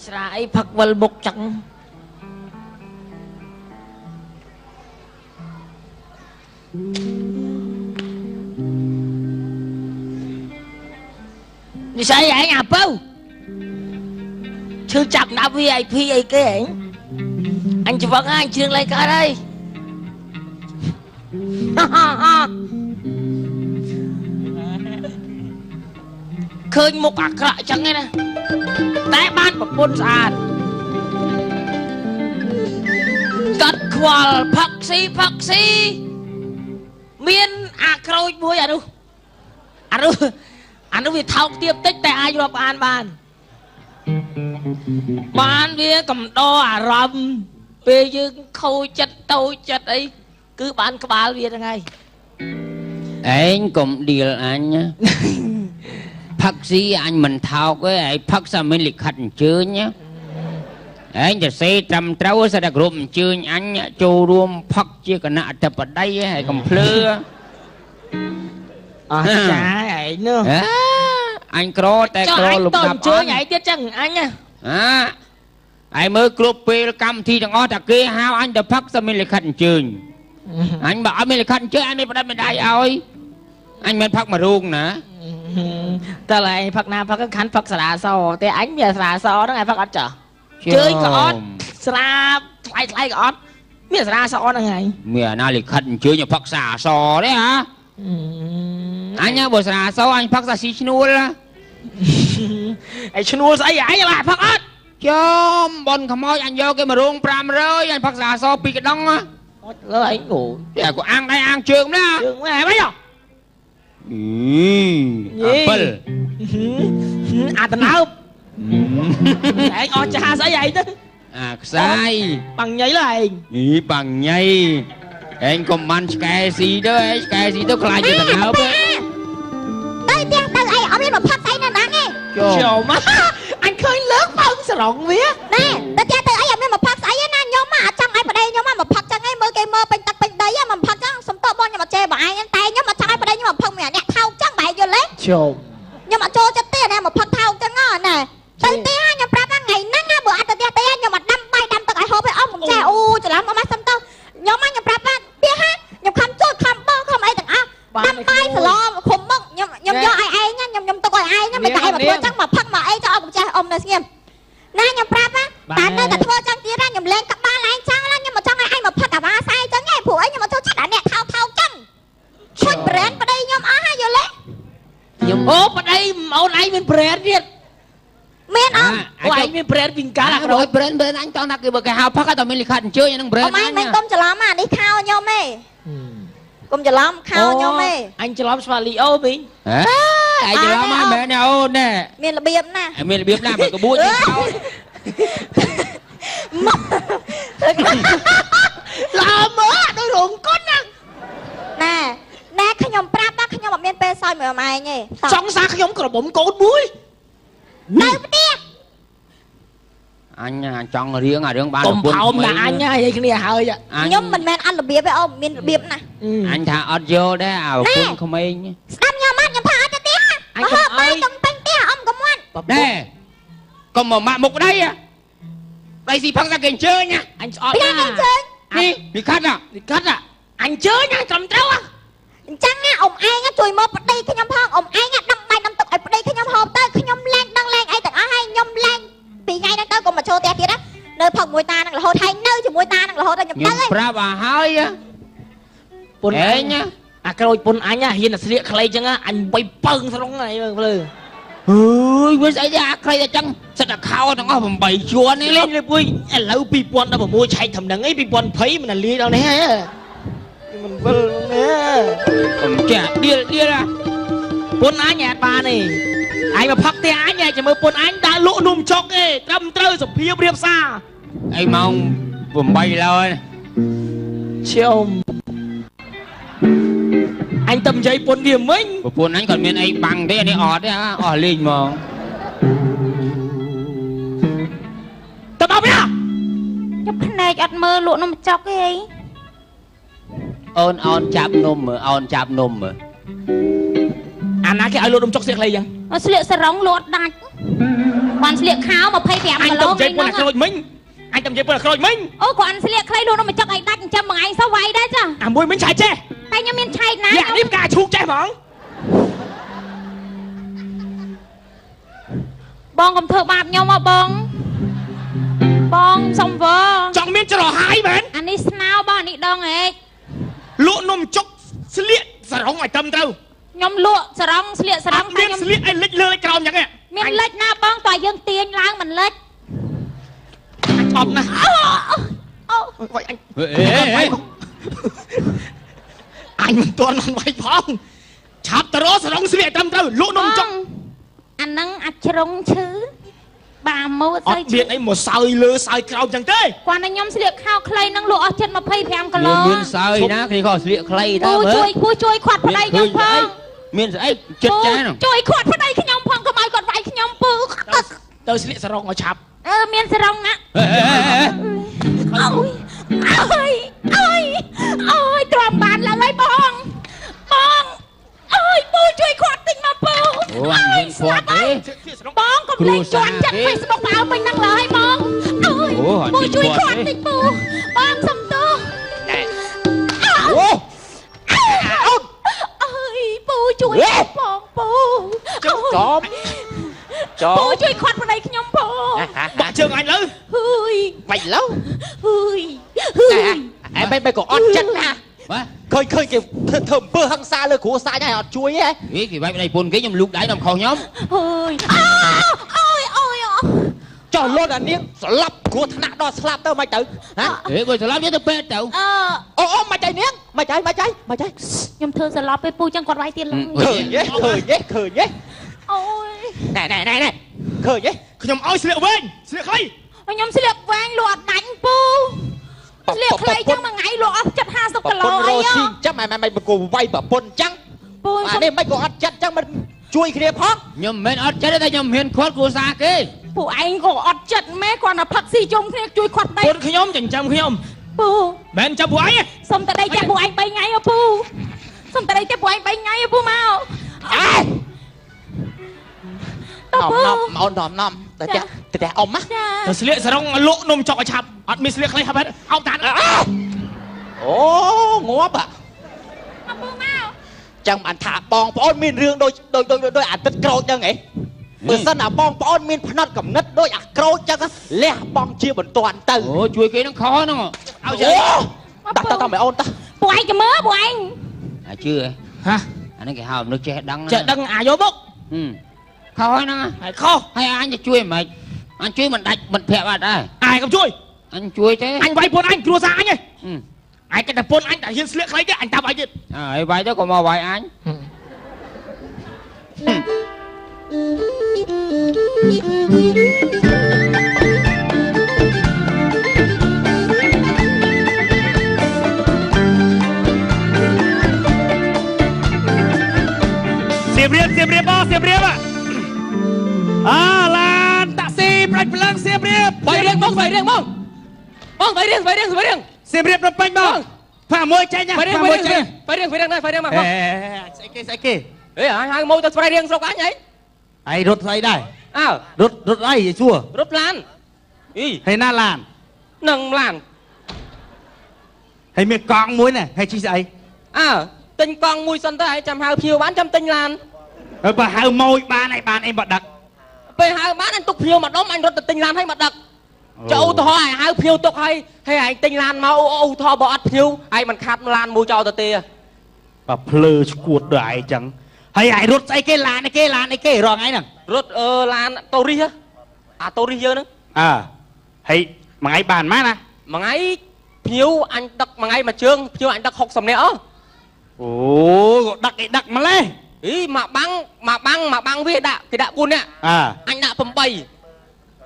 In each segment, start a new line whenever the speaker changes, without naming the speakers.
ស្រាអីផឹកវិលមុខចឹងនិយាយឯងអាពៅឈឺចាប់ណាប់ VIP អីគេឯងអញច្វឹងអញជឿងលេខកើតហើយឃើញមុខអាក្រក់ចឹងឯណាតែបានប្រពន្ធស្អាតកាត់ខ្វល់ផឹកស៊ីមានអាក្រូចមួយអានោះវាថោកទាបតិចតែអាចរាប់អានបានវាកំដរអារម្មណ៍ពេលយើងខូចចិត្តតូចចិត្តអីគឺបានក្បាលវាហ្នឹងហើយ
ឯងកុំឌីលអញផឹកស៊ីអញមិនថោកទេឯងផឹកសាមានលិខិតអញ្ជើញឯងទៅសេត្រឹមត្រូវស្ដាប់ក្រុមអញ្ជើញអញចូលរួមផឹកជាគណៈអធិបតីហើយកុំភ្លឺ
អស់ចាឯងនោះ
អញក្រតែក្រលំដាប់អញ្ជើញ
ឯងទៀតចឹងអញ
ឯងមើលគ្រប់ពេលកម្មវិធីទាំងអស់តែគេហៅអញទៅផឹកសាមានលិខិតអញ្ជើញអញបើអត់មានលិខិតអញ្ជើញអញមានផ្ដាច់មិនដៃឲ្យអញមិនផឹកមួយរូងណា
តើឯងផឹកណាផឹកខាន់ផឹកស្រាសតែអញមានស្រាសហ្នឹងឯងផឹកអត់ចាជើញក៏អត់ស្រាថ្លៃក៏អត់មានស្រាសហ្នឹងឯង
មានអាណាលិខិតអញ្ជើញផឹកស្រាសទេហ៎អញបើស្រាសអញផឹកសាស៊ីឈ្នួល
ឯឈ្នួលស្អីឯងឡាផឹកអត់
ចំបនខ្មោចអញយកគេមួយរង500អញផឹកស្រាស2កដង
លើឯងអូ
តែក៏អាំងដៃអាំងជើងណា
ជើងហ៎មិន
អាពិល
អាតណើបឯងអស់ចាស់ស្អីឯងទៅ
អាខ្សាយ
បាំងញ៉ៃឡើយ
បាំងញ៉ៃឯងកុំបានឆ្កែស៊ីទៅឯងឆ្កែស៊ីទៅខ្លាចទៅតណើប
ទៅទាំងទៅអីអត់មានមកផឹកស្អីនៅហ្នឹងទេ
ចូលមកអញឃើញលើកបើងស្រងវា
ណែទៅទាំងទៅអីអត់មានមកផឹកស្អីទេណាខ្ញុំមកអត់ចង់ឲ្យប្តីខ្ញុំមកផឹកចឹងឯងមើលគេមើលពេញទឹកពេញដីមកផឹកចឹងសុំតបបងខ្ញុំមកជេរបងឯងតែខ្ញុំអត់ចង់ឲ្យប្តីខ្ញុំមកផឹកមានអ្នកថោកចឹងបែរយល់ទេ
ចូល
ខ្ញុំអត់ចូលចិត្តទេណាមកផឹកថោកចឹងណាទៅទីខ្ញុំប្រាប់ថាថ្ងៃហ្នឹងណាបើអត់ទៅទីខ្ញុំអត់ដាំបាយដាំទឹកឲ្យហូបឲ្យអស់មកចែអូច្រឡំអស់មកសុំទៅខ្ញុំប្រាប់ថាពីហាខ្ញុំខំជួយខំបោខំអីទាំងអស់ដាំបាយសឡមខុំមកខ្ញុំយកឲ្យឯងខ្ញុំទុកឲ្យឯងមិនតែឯងមកធ្វើចឹងមកផឹកមកអីទៅអត់មកចេះអ៊ំនៅស្ងៀមណាខ្ញុំប្រាប់ថាតែនៅតែធ្វើចឹងទៀតខ្ញុំលេងក្បាលឯងចឹងខ្ញុំមកចង់ឲ្យឯងមកផឹកអាវ៉ាសាយចឹងឯងព្រោះអីខ្ញុំមកចូលចិត្តអាអ្នកថោកចឹងឈុចប្រេនប្តីខ្ញុំអស់ហើយយល់ទេ
ខ្ញុំអូប្តីអូនឯងមានប្រេនទៀត
មានអត់
អូឯងមានប្រេនពីកាល
អាក្រោយប្រេនអញតោះណាគេបើគេហៅផឹកតែមានលិខិតអញ្ជើញហ្នឹងប្រេន
អញមិនកុំច្រឡំអានេះខោខ្ញុំទេកុំច្រឡំខោខ្ញុំទេ
អញច្រឡំស្វាលីអូវិញ
អញច្រឡំហើយមែនអូនណែ
មានរបៀបណា
មានរបៀបណាបើក្បួនជាខោ
ឡាមើដូចរងកុនណា
ណែខ្ញុំប្រាប់ថាខ្ញុំអត់មានពេលសើចមើលម៉ែឯងទេ
ចង់សារខ្ញុំក្រមុំកូនមួយ
នៅផ្ទះ
អញចង់រៀងបាន
ប្រពន្ធអមណាអញហើយគ្នាហើយ
ខ្ញុំមិនមែនអត់របៀបទេអូមានរបៀបណា
អញថាអត់យកដែរអាប្រពន្ធក្មេង
ស្ដាប់ខ្ញុំអត់ខ្ញុំថាអត់ទៅផ្ទះមកហូបបាយចង់ពេញផ្ទះអមកុំមាត់
ដែរកុំមកម៉ាក់មុខដៃដៃស៊ីផឹកតែគេអញ្ជើញ
អញស្អប់
ណាអញ្ជើញ
នេះលិខិត
អញជើញត្រឹមត្រូវ
អញ្ចឹងណាអ៊ំឯងជួយមកប្តីខ្ញុំផងអ៊ំឯងដាំបាយដាំទឹកឲ្យប្តីខ្ញុំហូបទៅខ្ញុំលែងដឹងលែងអីទាំងអស់ហើយខ្ញុំលែងពីថ្ងៃហ្នឹងទៅកុំមកចូលផ្ទះទៀតណានៅផឹកមួយតានឹងរហូតហើយនៅជាមួយតានឹងរហូតដល់ខ្ញុំទៅ
ប្រាប់ឲ្យហើយ
ពុនឯងអាក្រូចពុនអញហ៊ានតែស្លៀកខ្លីចឹងអញបីពើងស្រុងហើយមើលភ្លឺ
អើយវាស្អីទេអាខ្លីតែចឹងសិតតែខោទាំងអស់8ជួននេះ
លេងលេពុយឥឡូវ2016ឆែកត្រឹមហ្នឹងឯង2020មិនលាយដល់នេះហើយមិនវិលណា
កុំចាក់ឌៀល
ពុនអញអត់បានទេឯងមកផឹកទេអញចាំមើលពុនអញដើរលក់នំចុកទេត្រឹមត្រូវសភាពរៀបសារ
អីម៉ោង8ឡើយ
ឈុំអញទៅនិយាយពុនវាមិញ
ប្រពន្ធអញគាត់មានអីបាំងទេនេះអត់ទេអស់លេងហ្មង
ទៅមកវា
ខ្ញុំភ្នែកអត់មើលលក់នំចុកទេ
អូនចាប់នំមើលអូនចាប់នំមើល
អាណាគេឲ្យលក់នំចុកស្លៀកខ្លីចឹង
ស្លៀកសរងលក់ដាច់ quan sliệt khao mà phay thèm
anh
mà
tầm
lâu
dây
ngay
bữa là
nó
khơi mình anh tầm dây bữa là khơi mình
ô quan sliệt khay luôn nó mà chắc anh đắt trăm bằng anh sao vậy đấy chứ
à môi mình chạy che
tay nhau miên chay ná
dạ điếm cà chuột che mỏng
bong cầm thợ bạp nhau mà bong xong vơ
trong miếng cho nó hai bên
anh đi snao bong anh đi đong ấy
lụa nôm chốc sliệt sao không ngoài tâm đâu
nhóm lụa sờ rong sliệt sờ rong tay
miếng
nhóm
sliệt anh lích lơ lích còng nhá nghe
miên lệch na bong tòa dương tiền lang mình lệch
ọc nè vậy anh anh mình toàn ăn vậy phong chắp tờ đó sao không sliệt tâm đâu lụa nôm chốc
anh nâng ạch rong chứ bà mô
ọt biệt ấy một sợi lơ sợi còng chẳng thế
quan anh nhóm sliệt khao khay nâng lụa chân mà phay thèm cả
មាន
lo
មានសើយណាគេក៏ស្លៀកខ្លីដែរ
ពូ
មើល
ជួយខាត់ប្តីខ្ញុំផង
មានស្អីចិត្តចាស់នោះ
ជួយខាត់ប្តីខ្ញុំផងកុំឲ្យគាត់វាយខ្ញុំពូ
ទៅស្លៀកសរងឲ្យឆាប់
មានសរងណា
ហេ
អូយទ្រាំបានឡើយបងអើយពូជួយខាត់តិចមកពូ
អូអញមានគាត់ទេ
បងកុំលេងជន់ចាក់ Facebook មកឲ្យពេញហ្នឹងឡើយបងអើយពូជួយខាត់តិចពូបងសំទោស
អូ
អើយពូជួយផងពូ
ចំ
ពូជួយខាត់ប្តីខ្ញុំផង
បាក់ជើងអញលើ
ហឺយ
Mày lâu
ហឺយហឺយ
Em mày có ọt chân à
បាទ
Khơi khơi kìa thơm bơ hăng xa lơ của xa nha ọt chuối ấy
ហេគេបែបដៃពុនគេខ្ញុំលូកដៃដល់ខុសខ្ញុំ
ហឺយអូយ
Cho lôn là niếng lắp của thằng nạ đo slap tao mày tử Hả
ហេបើស្លាប់យកទៅពេទ្យទៅ
Ô mày chạy niếng Mày chạy
ខ្ញុំធ្វើសឡប់ពេលពូចឹងគាត់វាយទៀតឡើយ
Khởi nhé
អូយ
Này Khởi nhé
ខ្ញុំឲ្យស្លៀកវិញស្លៀកខ្លី
ខ្ញុំស្លៀកវែងលក់អត់ដាច់ពូស្លៀកខ្លីចឹងមួយថ្ងៃលក់អស់ចិត្ត50គីឡូអី
xin chắc mày cô vay bảo pôn trắng
ពូ
À nên mày có ọt chất chắc mày chui kia phong
ខ្ញុំមិនមែនអត់ចិត្តទេតែខ្ញុំហ៊ានខាត់គ្រួសារគេ
ពូឯងក៏អត់ចិត្តម៉ែគាត់តែផឹកស៊ីជុំគ្នាជួយខាត់ដៃ
ពុនខ្ញុំចិញ្ចឹមខ្ញុំ
ពូ
មិនចាំពួកឯង
សុំតែដៃចាក់ពូឯង3ថ្ងៃហ៎ពូសុំតែដៃចាក់ពូឯង3ថ្ងៃហ៎ពូមក
Ai
តើពូ
Nòm Để ông á
ចា
ទៅស្លៀកសរងលក់នំចុកឲ្យឆាប់អត់មានស្លៀកខ្លីហប់ហេតុអោបតាន
Ồ ngóp à
ពូមក
Chẳng bạn thả bong bỏ ôn miên rương đôi ảnh tích krâu chân ấy Bữa sân à bong bỏ ôn miên phá nọt cầm nít đôi ảnh krâu chân á Lẹ bong chia bẩn toàn từ
អូជួយគេនឹងខហ្នឹង
Ôi Tao mày ôn ta
ពូឯងចាំមើលពូឯង
អាជឿហ៎
ហ៎
អានេះគេហៅមនុស្សចេះដឹង
ចេះដឹងអាយកបុក
ខុសហ្នឹង
ហើយខុស
ហើយអញទៅជួយមិនអញជួយមិនដាច់មិនប្រាក់អត់ដែរ
អាយកុំជួយ
អញជួយទេ
អញវាយពុនអញគ្រួសារអញឯង
អឺ
ឯងគេតែពុនអញតែហ៊ានស្លៀកខ្លីទេអញតាមអញទៀត
ហើយវាយទៅក៏មកវាយអញ
សៀមរៀបបងសៀមរៀបឡានតាក់ស៊ីប្រាច់ព្រលឹងសៀមរៀប
Vậy riêng bong Vậy riêng
សៀមរៀបរំពេញបងផាមួយចេញណា
Vậy riêng mà
Sai kê
Ê hai môi tao phải riêng sọc anh ấy
ឯងរត់ស្អីដែរ
À
រត់អីសួរ
rút lan Ý
ហើយណាឡាន
nâng lan
ហើយមានកង់មួយណែហើយជិះស្អី
À tinh con mui sân tới 100 hào phiêu bán trăm tinh lan
ហើយបើហៅម៉ួយបានអីបានអីមកដឹក
Bây hào bán anh tục phiêu mà đóm anh rút từ tinh lan hay mặt đặc Cho ô thò ai hào phiêu tục hay anh tinh lan mà ô thò bỏ ắt phiêu ai mình khát lan mui cho tao tìa
បើភ្លើឈួតដល់ឯងចឹងហើយឯងរត់ស្អីគេឡានឯគេរងឯហ្នឹង
Rút lan tao ri á À tao ri dơ nữa
ហើយមួយថ្ងៃបានម៉ាណា
Mà ngay phiêu anh đặc mà ngay mà trương phiêu anh đặc học sầm nè ơ
អូដឹកអីដឹកម្លេះ
Ý mà băng với cái đạ buôn nè
អើ
Anh đã phẩm bày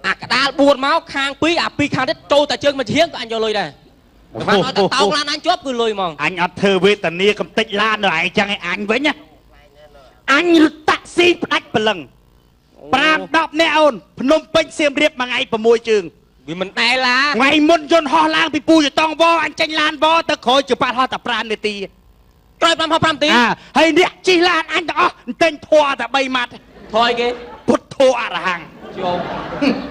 À cả đa buồn máu khang quý à pi khang đất trâu tại trương mà hiếng anh cho lôi này Và nói tao lan anh chóp cứ lôi mong
អញអត់ធ្វើវេទនាកំតិចឡានដល់ឯងចឹងឯអញវិញណាអញរត់តាក់ស៊ីផ្ដាច់ព្រលឹង 5 10នាក់អូនភ្នំពេញសៀមរាបមួយថ្ងៃ6ជើង
Vì mình đai lá
ថ្ងៃមុនយន្តហោះឡើងពីពូជតងវអញចេញឡានវទៅក្រោយជាប៉ាត់ហោះតែ5នាទី
Rồi 5 tí
ហើយអ្នកជិះឡានអញទាំងអស់ទិញធွာតែ3ម៉ាត់
Thôi kì
ពុទ្ធោអរហង្គ
Chôm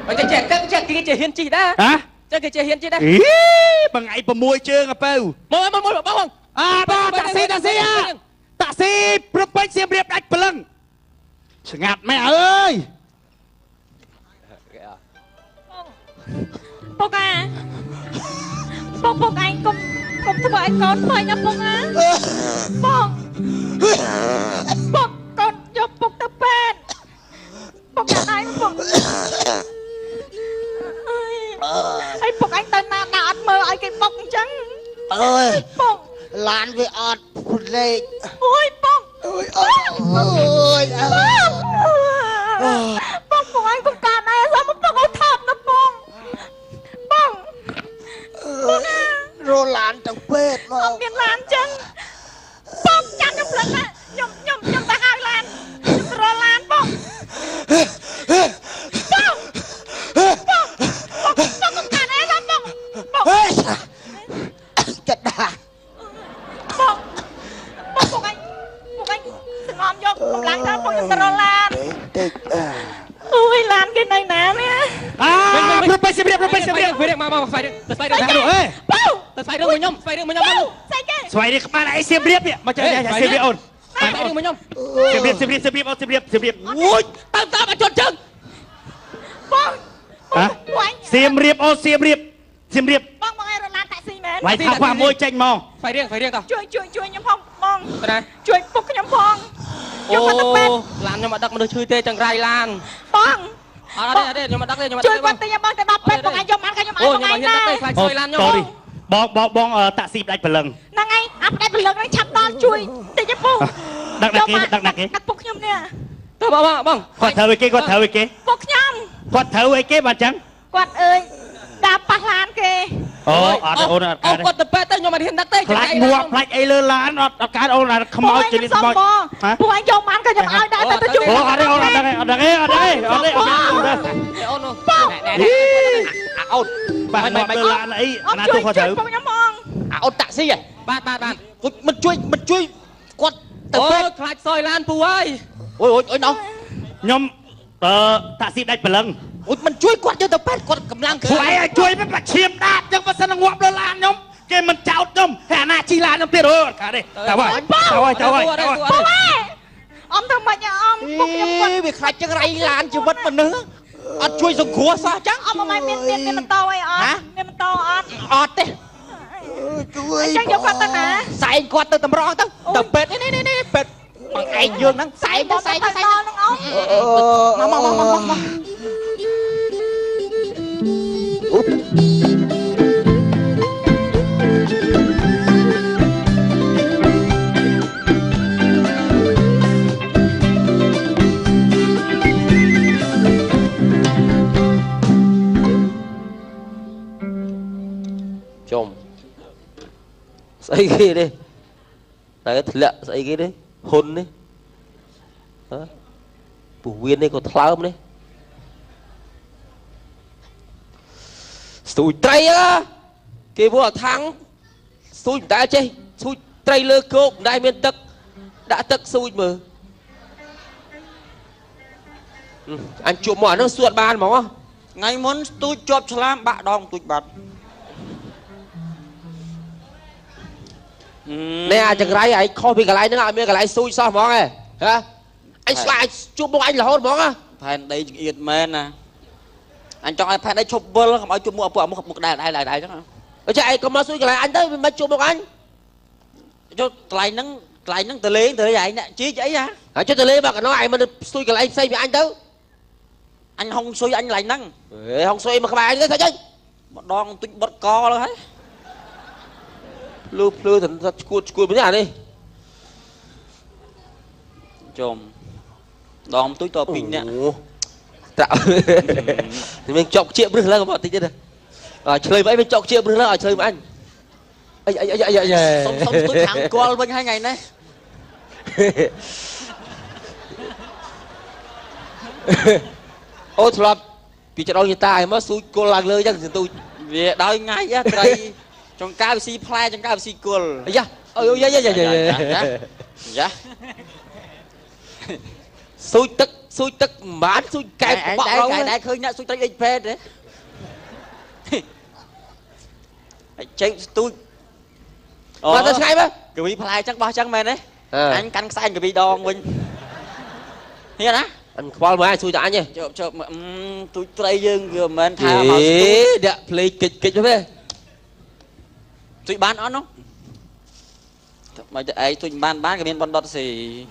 Bây giờ trẻ cái trẻ hiên chị đã
ហ៎
Trẻ cái trẻ hiên chị đã
អីបងឯង6ជើងអាពៅ
Môi bông không
អើបងតាក់ស៊ីតាក់ស៊ីព្រឹកពេញសៀមរាបដាច់ព្រលឹងស្ងាត់ម៉ែអើយ
ពុកអាពុកឯងកុំធ្វើឲ្យកូនភ្លេចណាពុកអាពុកកូនយកពុកទៅពេទ្យពុកយ៉ាងណាពុកអើយពុកឯងទៅណាដាក់អត់មើលឲ្យគេបុកអញ្ចឹងអើយពុកឡានវាអត់លេខអូយពុកអូយពុកឯងកុំកាត់ដែរសុំពុកឲ្យថប់ណាពុក រឡានទៅពេទ្យមកអត់មានឡានចឹងបងចាំខ្ញុំព្រឹកណាខ្ញុំទៅហៅឡានខ្ញុំរឡានបងកុំកាត់អីណាបងហេចិត្តដាបងឯងស្ងំយកកម្លាំងដល់បងខ្ញុំទៅរឡានតិចអូយឡានគេនៅណានេះ
ព្រឹកពេញសៀមរាបព្រឹកពេញសៀមរាប
Phải điện mà phải điện Phải điện
អើយ
Phải điện với nhom Phải điện với nhom
ស្អីគេ
ស្វ័យនេះក្បាលឯងសៀមរាបមកចុះសៀមរាបអូន
Phải điện với nhom
សៀមរាបអូនសៀមរាប
Ui Tao tao mà chốt chân
បង
ហ៎
បង
សៀមរាបអូនសៀមរាប
បងឯងរឡានតាក់ស៊ីមែន
វាយថាខ្វះមួយចេញមក
Phải điện tao
ជួយខ្ញុំផងបង
Đây này
ជួយពុកខ្ញុំផងយកមកទៅពេទ្យ
Làm nhưng mà đắc mà được chui tê chẳng rai lan
បង
À đây nhưng mà đắc đây nhưng mà
ជួយ
đắc
គាត់ទៅយកបងទៅដល់ពេទ្យបងឯងយកបានក៏ខ្ញុំឲ្យ
Ôi
បង
nhưng
ឯ
mà
ង
hiện
ដែរ
đắc đây phải xoay lan
ត
nhom
រីបងតាក់ស៊ីដាច់ព្រលឹង
ហ្នឹងឯងអាប់ដេតព្រលឹងហ្នឹងឆាប់ដល់ជួយតិចពុក
ដាក់គេ
ពុកខ្ញុំនេះ
Tao bông
គាត់ធ្វើអីគេ
ពុកខ្ញុំ
គាត់ធ្វើអីគេបាទចឹង
គាត់អើយដើរប៉ះឡានគេ
អូអត់អូនអត់កើត
Ô quật tập bê tê nhưng mà hiện đắc đây
ខ្លាចមួកខ្លាចអីលើឡានអត់កើតអូនអត់ខ្មោចជិះខ្មោច
ពុកឯងយកបានក៏ខ្ញុំឲ្យដែរទៅជួយ
អូអត់ទេអូនអត់ដឹងទេ
Ôn luôn
បាទមកលើឡានអីអាណាទូគាត់ត្រូវ
ពុកខ្ញុំផង
Ôn tạ xí à Bạn bạn
មិនជួយគាត់ទៅពេទ្យ
Ôi khạch xoay lan pù ơi
អូយណោះ
ខ្ញុំតាក់ស៊ីដាច់ព្រលឹង
អូយមិនជួយគាត់យកទៅពេទ្យគាត់កម្លាំង
ស្វ័យឲ្យជួយមិនបាច់ឈាមដាបចឹងបើសិនងាប់លើឡានខ្ញុំគេមិនចោតខ្ញុំហើយអាណាជីឡានខ្ញុំទៀតអូអត់កើតទេទៅហើយ
ពុកឯងអមធ្វើម៉េចអមពុកខ្ញុំគាត់
វាខ្លាចចឹងរៃឡានជីវិតមនុស្សអត់ជួយសង្គ្រោះសោះចឹង
អមមិនមានម៉ូតូអីអត់មានម៉ូតូអត់
អត់ទេជួយ
អញ្ចឹងយកគាត់ទៅណា
សែងគាត់ទៅតម្រង់ទៅពេទ្យនេះពេទ្យបងឯងយើងហ្នឹងសែងទៅសែង
ទៅដល់នឹងអម
មក
Chôm Xây kia đi Đấy thật lạ xây kia đi Hôn đi Bù viên đi có thơm đi Sùi tray á Kì vô thắng Sùi ta chơi Sùi tray lơ cô Đại miền tức Đã tức sùi mờ Anh chụp mỏ nó suốt bàn mà không
ថ្ងៃមុនទូចជាប់ឆ្លាមបាក់ដងទូចបាត់
Nè chẳng rái ấy không vì cái này nữa mình cái này xui sao món này hả anh lại chụp một anh là hôn món á
ផែនដីចង្អៀតមែនណាអញចង់ឲ្យផែនដីឈប់វិលកុំឲ្យជុំមុខដែរចឹង
ở chạy có mà xui cái này anh tới mình chụp một anh
ចុះកន្លែងហ្នឹងទៅលេងទៅឯងអ្នកជីអីហ៎
hả cho tôi lên mà cái nó ai mà xui cái này xây với anh tới
អញហុងស៊ុយអញកន្លែងហ្នឹង
không xui mà các bạn tới thôi chứ
ម្ដងទុញបត់កលើហើយ
lưu thành cuốn với nhà đi
ជុំដងទុយតពីអ្នក
tạo thì mình chọc triệu bữa lên bọn tí chứ này chơi với mình chọc triệu bữa lên chơi với anh ấy
សុំទុយខាងគល់វិញហើយថ្ងៃនេះ
ôi thật vì cho đâu như ta mà xui cô lạc lơi chắc tôi
វាដោយថ្ងៃត្រីចង្ការវាស៊ីផ្លែចង្ការវាស៊ីគល់
ấy da ôi da
យ៉ា
xui tức bán xui kẹp
anh
bọ
đây
đâu
cái đây khơi nhá xui tay ít phê đấy chơi tôi
mà tao ngay mà
cái bị phai chắc bao chắc men đấy anh cắn sai cái bị đòn mình hiền á
anh qua mà ai xui cho anh nhỉ
chụp tôi tay dương vừa men tha
họ đạ play kịch kịch thế
tôi bán nó không mà ấy tôi bán cái miếng bon đọt gì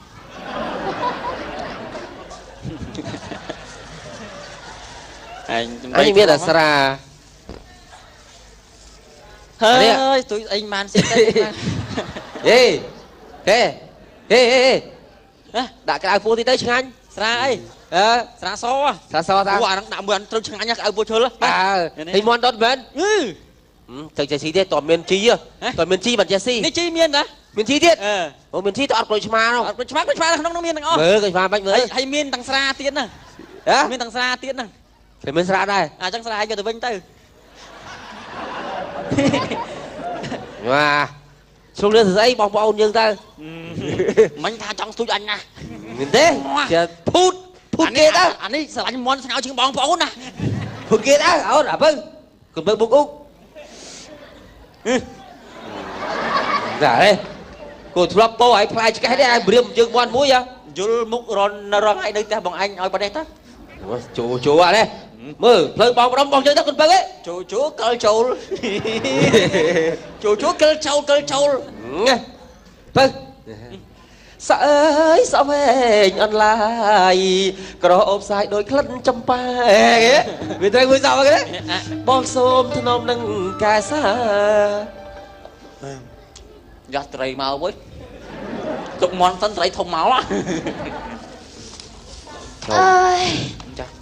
anh biết là Sara
hơi tôi anh man xin
ê ê ê đã cái iPhone thì tới chừng anh
Sara ấy Sara so à
Sara so ta
quả đang buồn tôi chừng anh nhá iPhone chơi lắm
hình món đốt bên thằng chạy xí thế toàn miền chi à toàn miền chi bằng chạy xí
đi chi miền đó
miền chi tiết miền chi tao ăn chma đâu
chma không miền thằng ó
cái chma bánh mới
hay miền thằng Sara tiến nè miền thằng Sara tiến nè
phải miền Sara đây
chẳng Sara cho từ bên tới
mà xuống lên giấy bong bong nhưng ta
mình tha trong tôi anh nè
mình thế phút kia đó
anh ấy sợ anh muốn sao chừng bong bóng nè
phút kia đó ở đã vâng còn vâng bụng úc dạ đây cô thua po ấy phải cái đấy ai bìm chừng quan mũi à
vô múc ron ai đây ta bằng anh ơi bên đây ta
chú à đây mơ lời bong đóng bong chơi ta còn vâng ấy
chú cơ trâu chú cơ trâu
vâng sợ về online có ốp sai đôi khăn trong pa vì thế vui sao cái đấy bong xôm thôn nom nâng cà sa
giặt trời màu với tục món phân trời thông máu á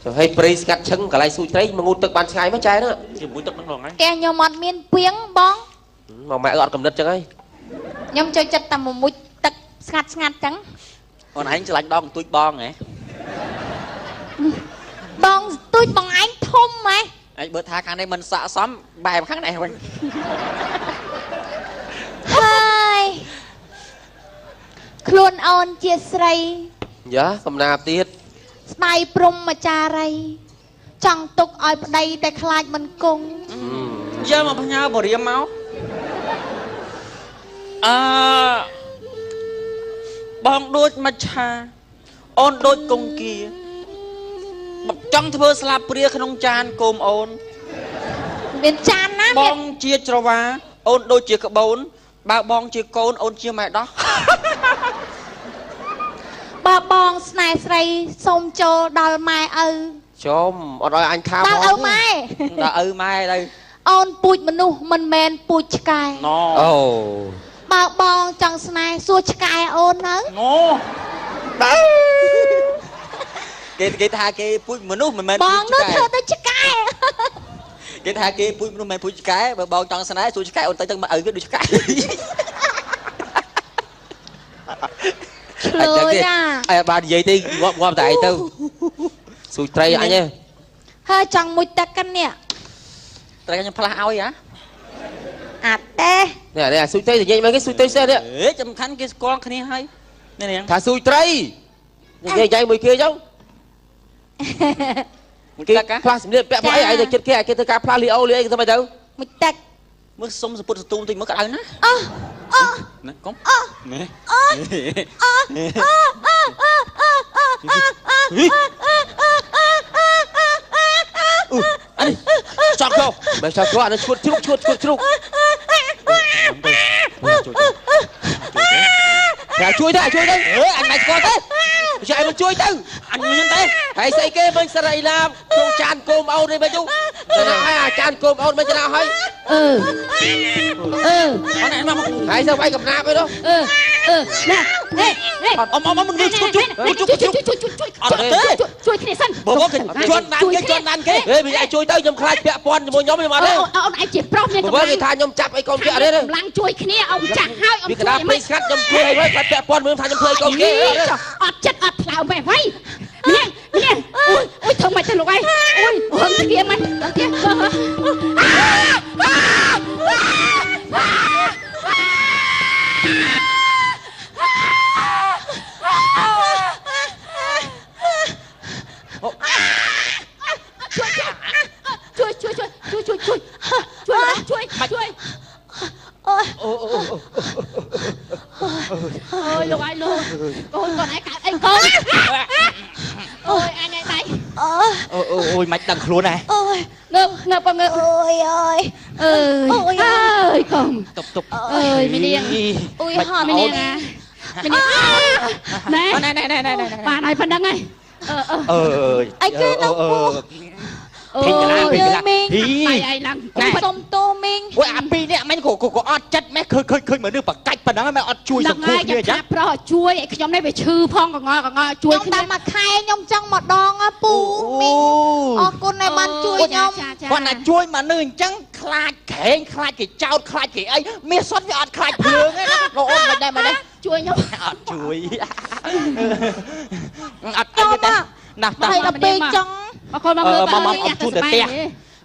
trời hay prey ngắt chân cả lại xui trái mà ngụtទឹកbàn xài mấy chai đó
chỉ mũi tức nó rồi ấy
kè nhiều mọt miên piếng bong
mà mẹ gọt cầm đất chẳng ấy
nhom chơi chặt tầm một mũi tật ngặt trắng
còn anh chỉ lạnh đòn tôi bong này
bong tôi bằng anh thôm mày
anh bữa tha khang đây mình sợ xóm bài kháng này mình
hơi khuôn on chia sray
dạ cầm nạp tiết
đai prom mà cha ray chẳng tục ở đây để khai mình cùng
giờ mà bao nhiêu bỏ riêng máu bong đôi mà cha ôn đôi công kia trong thưa slap pria không chan cồm ôn
miền chan á
bong chia trova ôn đôi chia cả bốn ba bong chia côn ôn chia mẹ đó
ba bong snai sray xôm cho đal mai ư
chôm ở đây anh tham
đal ư mai
đã mai đây
ôn pụi mình nu mình men pụi cài
no
ba bong chẳng snai xua cài ôn nữa
no cái tha cái pui mình nu mình men
bong nó thưa tới cài
cái tha cái pui mình men pui cái mà bong chẳng snai xua cài ôn tới từng mà ở cái đuôi cài
lười à
ai ba gì đi ngọm tại đâu xui tray anh nhé
hơi chẳng mùi tắc cân nè
tray anh pha ao vậy
à tê
nè nè xui tray thì nhanh mấy cái xui tray xe đấy
chấm khăn cái con cái này hay nè nè
thả xui tray nhanh mùi kia chứ cái pha xịn đẹp bẹ ấy thì kia kia cái pha li âu li ấy sao mày đâu
mùi tắc
mới xông sụp tụm thì mới cả đấy nè nè con nè
anh chọn không mày chọn không anh chuột Dạ chui đây anh mày coi thế chạy mình chui tư anh nhìn thế hãy xây kia mình sẽ đây làm không chan cơm âu đi mấy chú chan cơm âu mấy chú nào hay hãy sao bay gặp nam với đó
nè
ông mình
chui thế sân
bố cái chuột đàn kia
ê mình ai chui tới nhom khai bẹ pon một nhóm mà đấy
ông ai chỉ pro nên
bố cái thằng nhom chặt ấy con kia đấy đấy
lăng chui kia ông chặt hai ông
vì cái đám pin cắt nhom chui ấy với bẹ pon mình thằng nhom chui con kia
ọt chất ọt lào mẹ vay nè ui thằng mày tên lục ai ui hướng kia mày hướng kia
លោកអើយលោកកូនឯងកើតអីកូនអូយអញឯងដៃ
អូយមិនដឹងខ្លួនហ៎
ងើបងើបបងងើប
អូយអើយ
អើយអើយកូន
តុប
អើយមីនាង
អូយហត់
មីនាងណាមីនាងណែបានហើយប៉ុណ្្នឹងហើយ
អើយ
អីគេទៅពូ
ភេកកលាភេកកលា
មីង
ហ៊ី
ដៃឯងឡើង
សុំទោសមីង
អូយអាពីរនេះមិនក៏អត់ចិត្តម៉េះឃើញមនុស្សបកាច់ប៉ុណ្ណឹងមិនអត់ជួយសង្គមគ្នាអញ្ចឹង
ប្រុសជួយឲ្យខ្ញុំនេះវាឈឺផងកងល់ជួយ
ខ្ញុំ
គ្នា
តែមួយខែខ្ញុំចង់ម្ដងពូមីងអរគុណដែលបានជួយខ្ញុំ
គាត់ណាជួយមនុស្សអញ្ចឹងខ្លាចក្រែងខ្លាចគេចោតខ្លាចគេអីមាសសុតវាអត់ខ្លាចភ្លើងទេណាបងអូនមិនដែរ
ជួយខ្ញុំ
អត់ជួយអត់
ខ្ញុំ
ទេណា
តែដល់ពេលចង់
អរគុណមកមើលបងនេះទៅស្បែក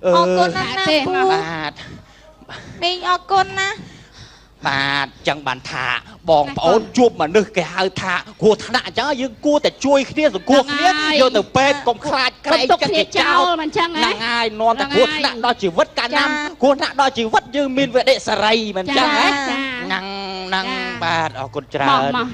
អរគុណណាស់ណាពូ
បាទ
មីងអរគុណណា
បាទចឹងបានថាបងប្អូនជួបមនុស្សគេហៅថាគ្រោះថ្នាក់អញ្ចឹងយើងគួរតែជួយគ្នាសង្គ្រោះគ្នាយកទៅពេទ្យកុំខ្លាចក្រែង
ទុក
ចិត្ត
គ្នា
គេ
ចោ
ចោ
ល
ល
មិនចឹងហ៎
ហ្នឹងហើយនាំតែគ្រោះថ្នាក់ដល់ជីវិតកាលណាគ្រោះថ្នាក់ដល់ជីវិតយើងមានវេដិសេរីមិនចឹងហ៎ហ្នឹងបាទអរគុណច្រើន
មក